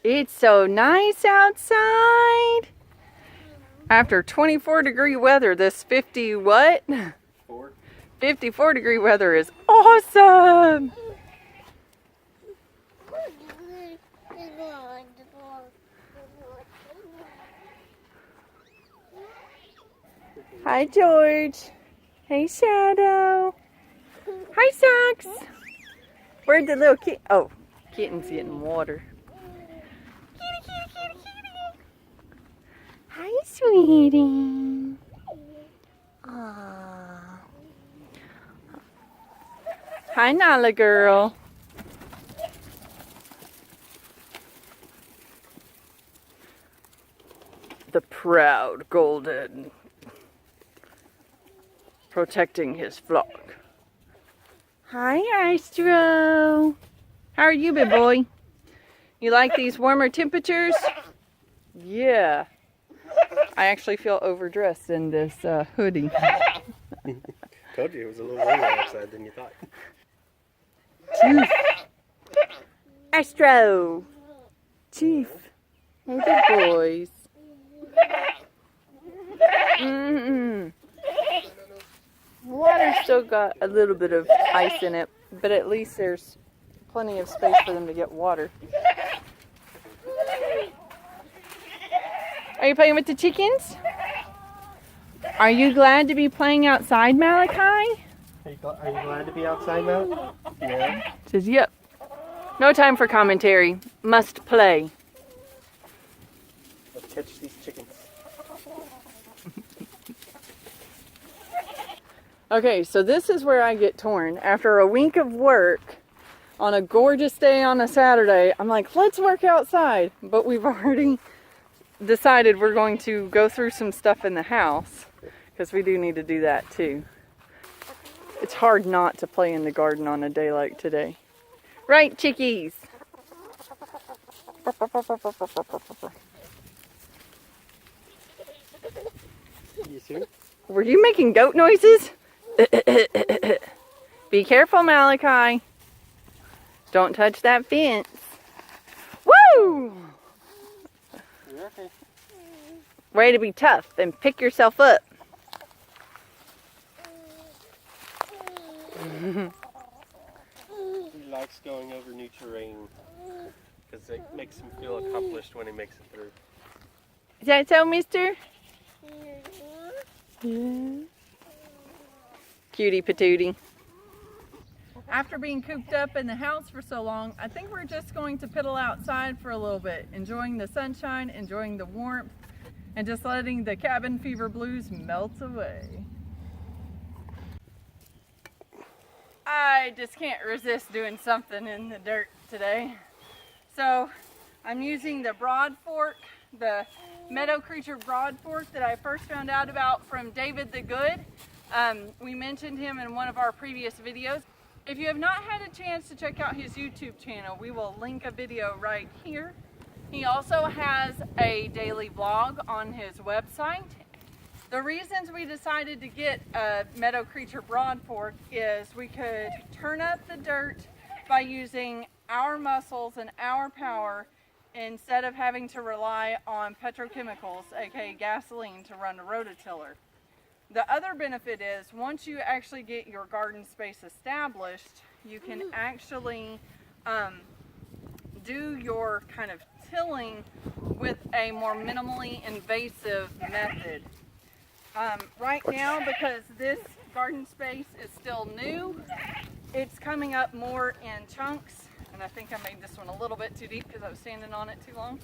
It's so nice outside. After 24-degree weather, this 54-degree weather is awesome. Hi, George. Hey, Shadow. Hi, Socks. Where'd the little kid? Oh, kitten's getting water. Kitty, kitty, kitty, kitty. Hi, sweetie. Aww. Hi, Nala girl. The proud golden, protecting his flock. Hi, Astro. How are you, big boy? You like these warmer temperatures? Yeah. I actually feel overdressed in this hoodie. Told you it was a little warmer outside than you thought. Chief. Astro. Chief. Hey, good boys. Water's still got a little bit of ice in it, but at least there's plenty of space for them to get water. Are you playing with the chickens? Are you glad to be playing outside, Malachi? Are you glad to be outside now? Yeah. Says, yep. No time for commentary. Must play. Let's catch these chickens. Okay, so this is where I get torn. After a week of work, on a gorgeous day on a Saturday, I'm like, let's work outside. But we've already decided we're going to go through some stuff in the house, because we do need to do that too. It's hard not to play in the garden on a day like today. Right, chickies? You see? Were you making goat noises? Be careful, Malachi. Don't touch that fence. Woo! You're okay. Ready to be tough and pick yourself up. He likes going over new terrain because it makes him feel accomplished when he makes it through. Is that so, mister? Yeah. Cutie patootie. After being cooped up in the house for so long, I think we're just going to piddle outside for a little bit, enjoying the sunshine, enjoying the warmth, and just letting the cabin fever blues melt away. I just can't resist doing something in the dirt today. So I'm using the Broadfork, the Meadow Creature Broadfork that I first found out about from David the Good. We mentioned him in one of our previous videos. If you have not had a chance to check out his YouTube channel, we will link a video right here. He also has a daily vlog on his website. The reasons we decided to get a Meadow Creature Broadfork is we could turn up the dirt by using our muscles and our power instead of having to rely on petrochemicals, aka gasoline, to run a rototiller. The other benefit is once you actually get your garden space established, you can actually do your kind of tilling with a more minimally invasive method. Right now, because this garden space is still new, it's coming up more in chunks, and I think I made this one a little bit too deep because I was standing on it too long.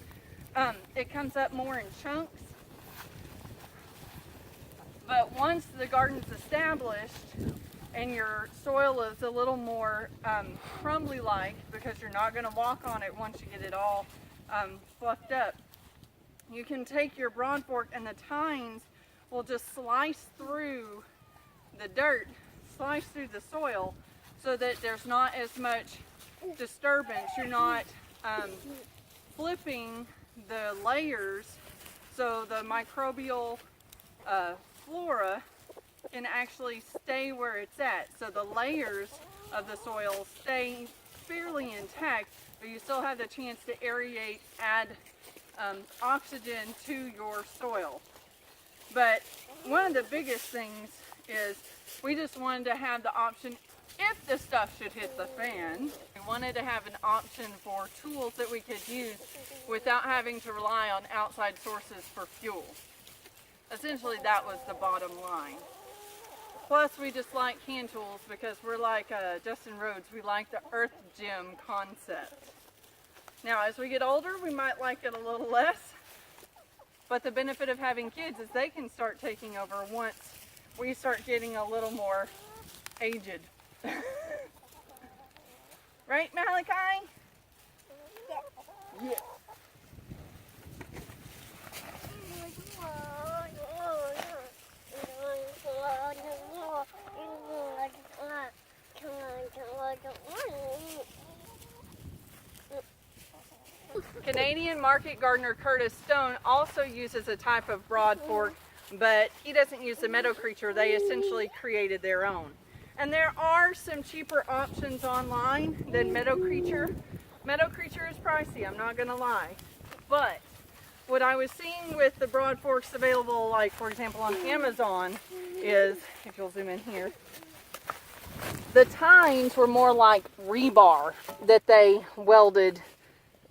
It comes up more in chunks. But once the garden's established and your soil is a little more crumbly-like, because you're not going to walk on it once you get it all fluffed up, you can take your Broadfork and the tines will just slice through the dirt, slice through the soil, so that there's not as much disturbance. You're not flipping the layers, so the microbial flora can actually stay where it's at. So the layers of the soil stay fairly intact, but you still have the chance to aerate, add oxygen to your soil. But one of the biggest things is we just wanted to have the option, if the stuff should hit the fan, we wanted to have an option for tools that we could use without having to rely on outside sources for fuel. Essentially, that was the bottom line. Plus, we just like hand tools because we're like Justin Rhodes. We like the earth gym concept. Now, as we get older, we might like it a little less. But the benefit of having kids is they can start taking over once we start getting a little more aged. Right, Malachi? Yeah. Canadian market gardener Curtis Stone also uses a type of broadfork, but he doesn't use the Meadow Creature. They essentially created their own. And there are some cheaper options online than Meadow Creature. Meadow Creature is pricey, I'm not gonna lie. But what I was seeing with the broadforks available, like for example on Amazon, is, if you'll zoom in here, the tines were more like rebar that they welded,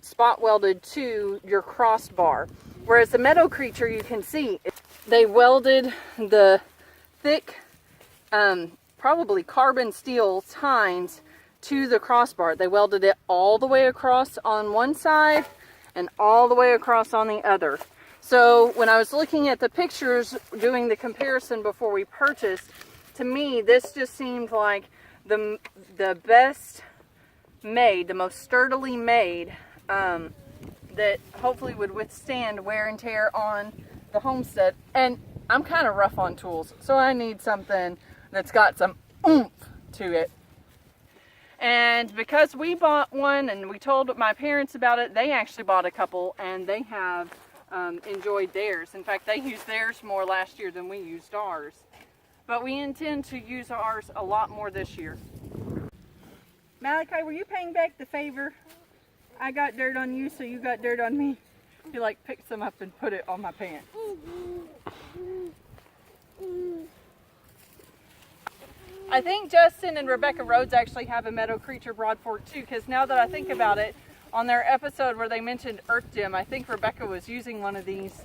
spot welded to your crossbar. Whereas the Meadow Creature, you can see, they welded the thick, probably carbon steel tines to the crossbar. They welded it all the way across on one side and all the way across on the other. So when I was looking at the pictures, doing the comparison before we purchased, to me this just seemed like the best made, the most sturdily made, that hopefully would withstand wear and tear on the homestead. And I'm kind of rough on tools, so I need something that's got some oomph to it. And because we bought one and we told my parents about it, they actually bought a couple and they have enjoyed theirs. In fact, they used theirs more last year than we used ours. But we intend to use ours a lot more this year. Malachi, were you paying back the favor? I got dirt on you, so you got dirt on me. You like picked some up and put it on my pants. I think Justin and Rebecca Rhodes actually have a Meadow Creature Broadfork too, because now that I think about it, on their episode where they mentioned Earth Gym, I think Rebecca was using one of these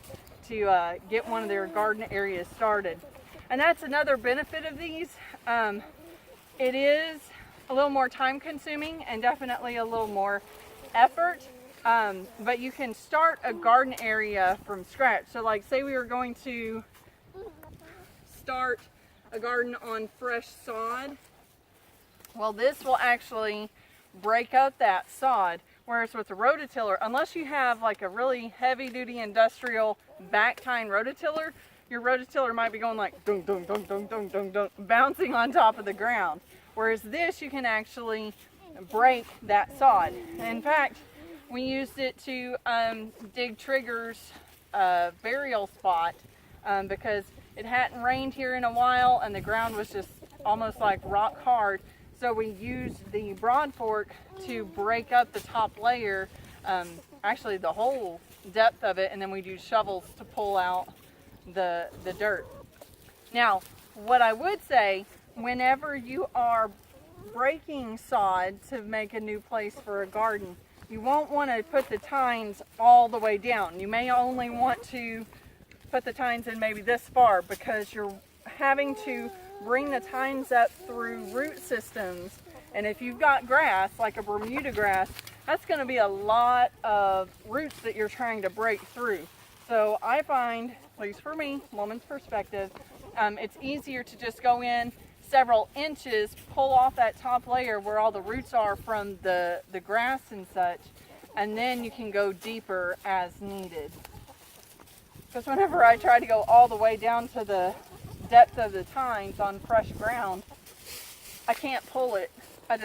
to get one of their garden areas started. And that's another benefit of these. It is a little more time consuming and definitely a little more effort, but you can start a garden area from scratch. So like say we were going to start a garden on fresh sod, well this will actually break up that sod, whereas with the rototiller, unless you have like a really heavy duty industrial back tine rototiller, your rototiller might be going like dunk dunk dunk dunk dunk dunk dunk, bouncing on top of the ground, whereas this you can actually break that sod. In fact, we used it to dig Trigger's burial spot because it hadn't rained here in a while and the ground was just almost like rock hard. So we used the broadfork to break up the top layer, actually the whole depth of it, and then we'd use shovels to pull out the dirt. Now, what I would say, whenever you are breaking sod to make a new place for a garden, you won't want to put the tines all the way down. You may only want to put the tines in maybe this far because you're having to bring the tines up through root systems. And if you've got grass, like a Bermuda grass, that's going to be a lot of roots that you're trying to break through. So I find, at least for me, woman's perspective, it's easier to just go in several inches, pull off that top layer where all the roots are from the grass and such, and then you can go deeper as needed. Because whenever I try to go all the way down to the depth of the tines on fresh ground, I can't pull it. I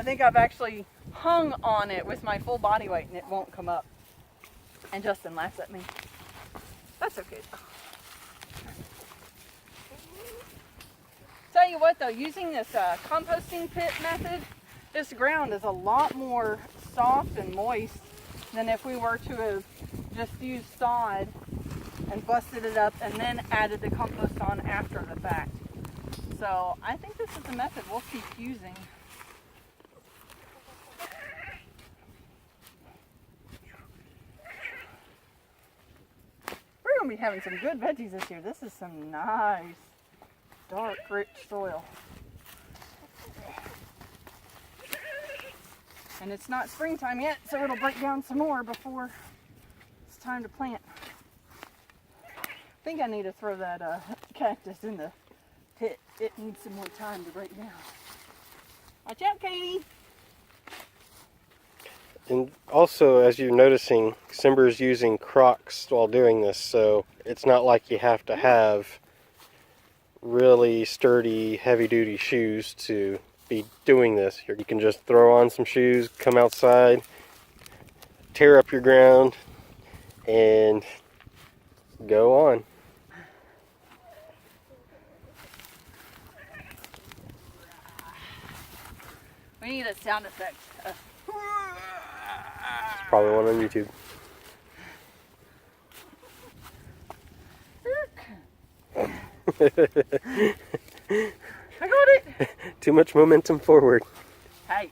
think I've actually hung on it with my full body weight and it won't come up. And Justin laughs at me. That's okay though. Tell you what though, using this composting pit method, this ground is a lot more soft and moist than if we were to have just used sod and busted it up and then added the compost on after the fact. So I think this is the method we'll keep using. We're going to be having some good veggies this year. This is some nice, dark, rich soil. And it's not springtime yet, so it'll break down some more before it's time to plant. I think I need to throw that cactus in the pit. It needs some more time to break down. Watch out, Katie! And also, as you're noticing, Simber's using Crocs while doing this, so it's not like you have to have really sturdy, heavy-duty shoes to be doing this. You can just throw on some shoes, come outside, tear up your ground, and go on. We need a sound effect. It's probably one on YouTube. I got it! Too much momentum forward. Hey.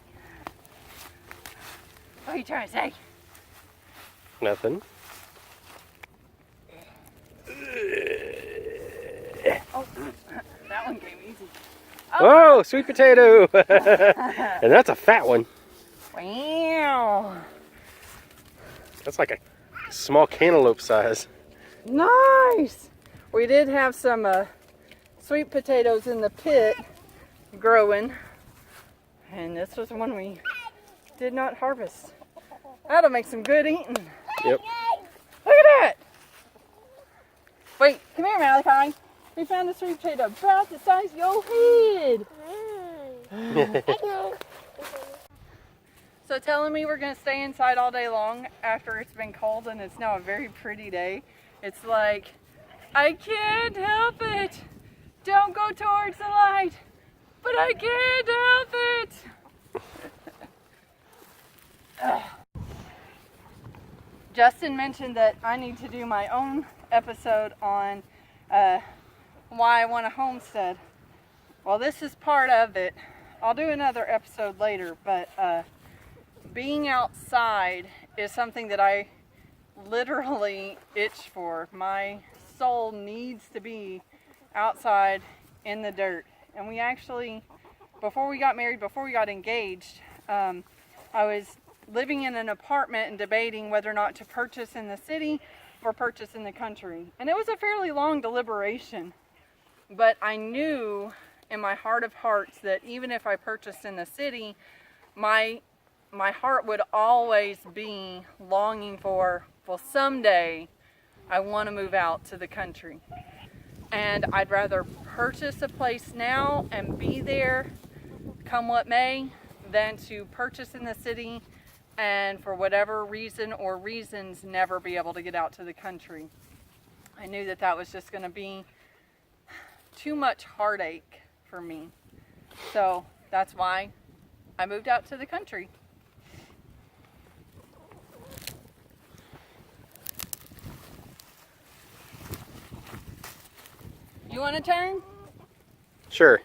What are you trying to say? Nothing. Oh, that one came easy. Oh, sweet potato! And that's a fat one. Wow. That's like a small cantaloupe size. Nice! We did have some sweet potatoes in the pit growing, and this was one we did not harvest. That'll make some good eating. Yep. Look at that! Wait, come here, Malachi. We found a sweet potato about the size of your head. So telling me we're going to stay inside all day long after it's been cold and it's now a very pretty day. It's like, I can't help it. Don't go towards the light. But I can't help it. Justin mentioned that I need to do my own episode on why I want to homestead. Well, this is part of it. I'll do another episode later, but being outside is something that I literally itch for. My soul needs to be outside in the dirt. And we actually, before we got married, before we got engaged, I was living in an apartment and debating whether or not to purchase in the city or purchase in the country. And it was a fairly long deliberation. But I knew in my heart of hearts that even if I purchased in the city, my heart would always be longing for, well, someday I want to move out to the country. And I'd rather purchase a place now and be there come what may than to purchase in the city and for whatever reason or reasons never be able to get out to the country. I knew that that was just going to be too much heartache for me. So that's why I moved out to the country. You want to turn? Sure.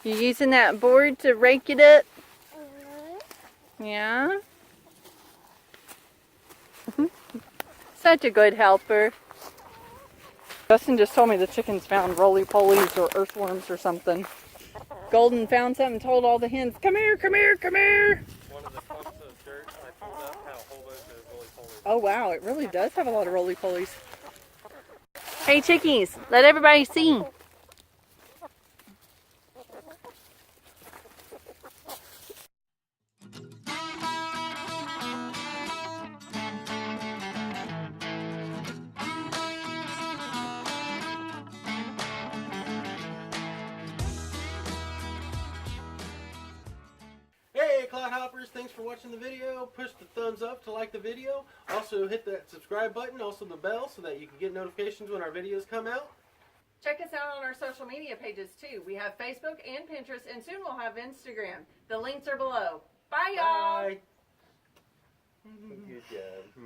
You using that board to rake it up? Yeah? Such a good helper. Justin just told me the chickens found roly-polies or earthworms or something. Golden found something, told all the hens, come here, come here, come here. One of the clumps of dirt I pulled up had a whole bunch of roly-polies. Oh wow, it really does have a lot of roly-polies. Hey chickies, let everybody see. Hey Cloud Hoppers, thanks for watching the video. Push the thumbs up to like the video. Also hit that subscribe button, also the bell, so that you can get notifications when our videos come out. Check us out on our social media pages too. We have Facebook and Pinterest, and soon we'll have Instagram. The links are below. Bye y'all. Bye. Good job.